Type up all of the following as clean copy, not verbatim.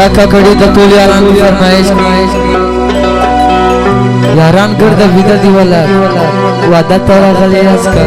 काका कड़ी तो तोली आराम की फरमाइश यारान कर दे विदा दीवाला वादा तेरा गले इसका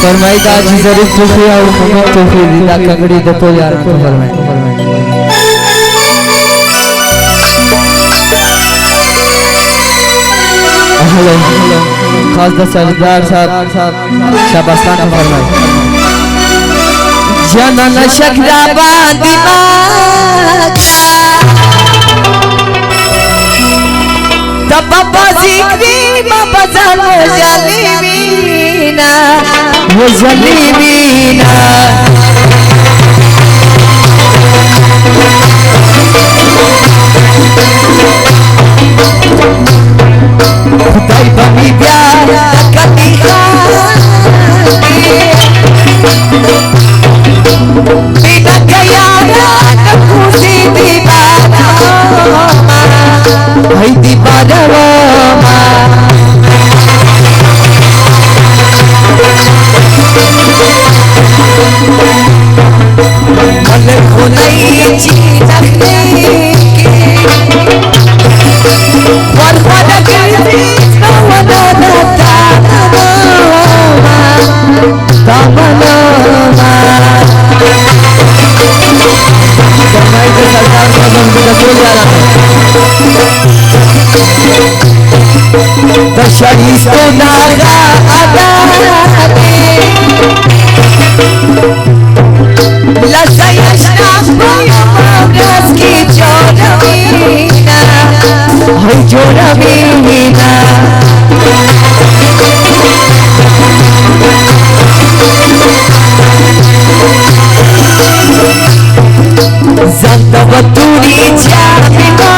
फरमाई दाजी जरूर तोफी और मोहम्मद तोफी दिला कगड़ी दे तो यार तो फरमाई हेलो खास द सरदार साहब शाबास्तान फरमाई जनन शकरा बांदिमा तब जिक्री बाबा जानो जलीमीना वो जलीमीना खुदाई बनी प्यार कभी बिना गया न खुशी दीवाना भाई दीवाना शरीस्तो नागा आदाने लसयशना मागस की जोरमीना है जोरमीना ज़ंदवतुरी जामिना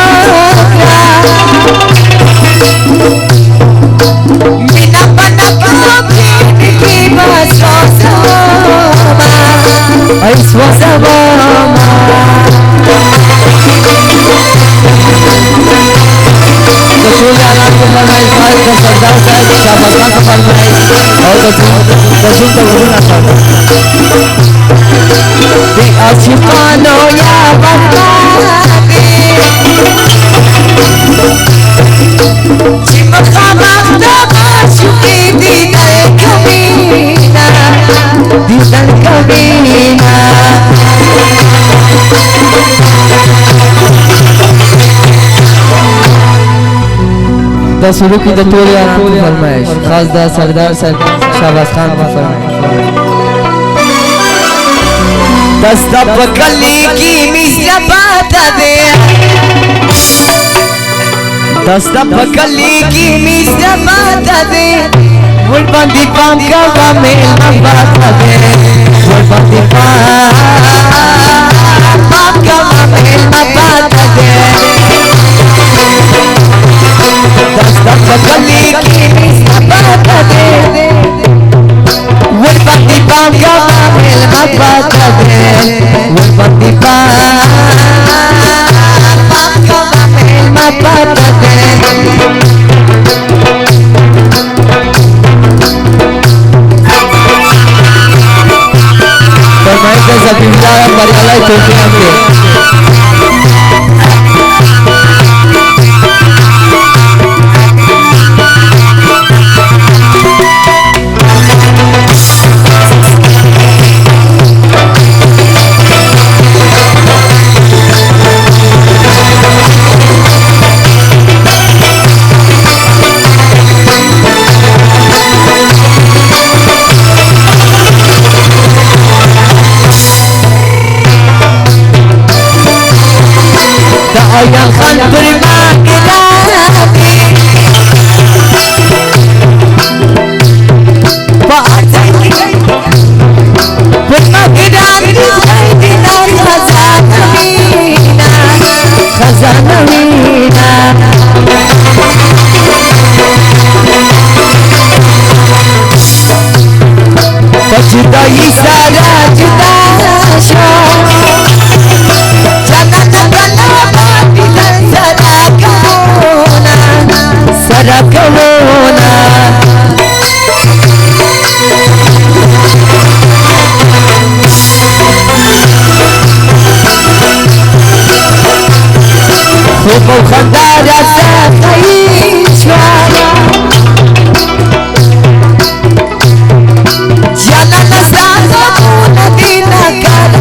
शुरू की दतोरी आराम की फरमाइश खास दा सरदार शाबाश खान की फरमाइश दस्ता पकली की मिस्र बाता दे दस्ता पकली की मिस्र बाता दे वो बंदी पाम का में बाता दे वो बंदी पाम का में बाता दे पकली की बात दे वो पति पाम का मेल बात दे वो पति पाम का मेल बात दे फरमाइश का ज़मींदार मरियाला तोफी हमके जुदाई सारा जुदा शो जाना कला दिल सरा कहोना वो खंदारा सा कहीं छुआया जाना नसाना नदी न कर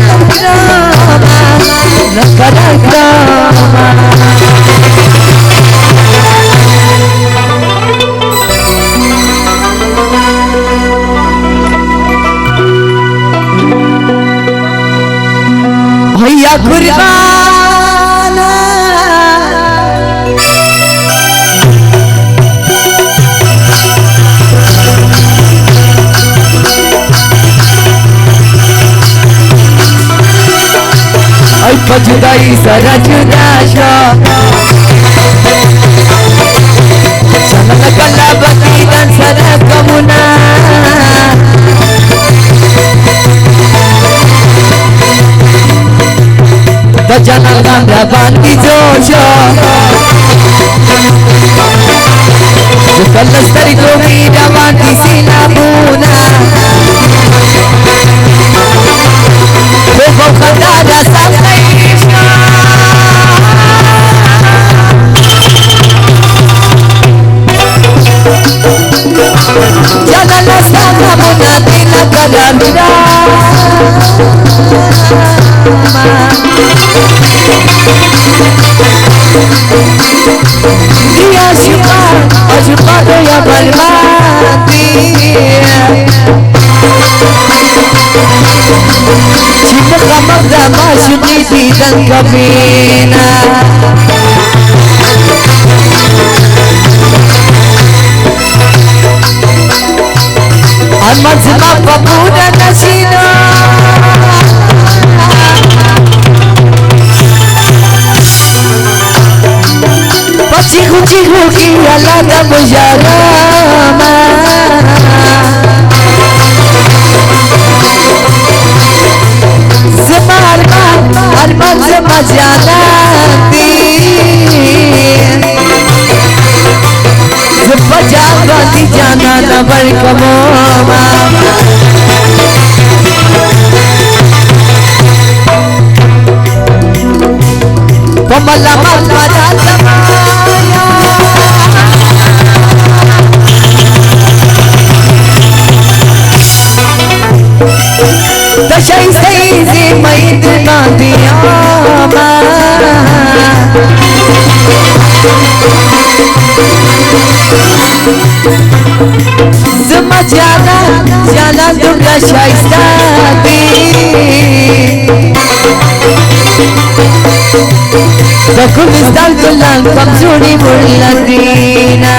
भैया कुर्बाना जुदाई सारा जुदा शो चलन कला बतीदन सरा कमुना बजाना गांधा बांधी जोशो कलस्तरी तो मीरा बांधी सीना बुना वो खदारा सा जाना साना मुना दिल करा मिरा दिया अजुबा या बलवाती चिपका मगदा माशुकी दीदन कबीना मजमा पपूरा नसीना पची खुची खुकी अलग मुजारा ज़मार अरमान से मजाना दी बजा गांधी जाना न बड़ कमोमा पमला ममला तमाया दशाई सही से मैद गांधिया ज़मा जाना जाना दुर्गा शाइस्ता दी बकुल मिस्ताल तुलान कमजोरी मुल्ला दीना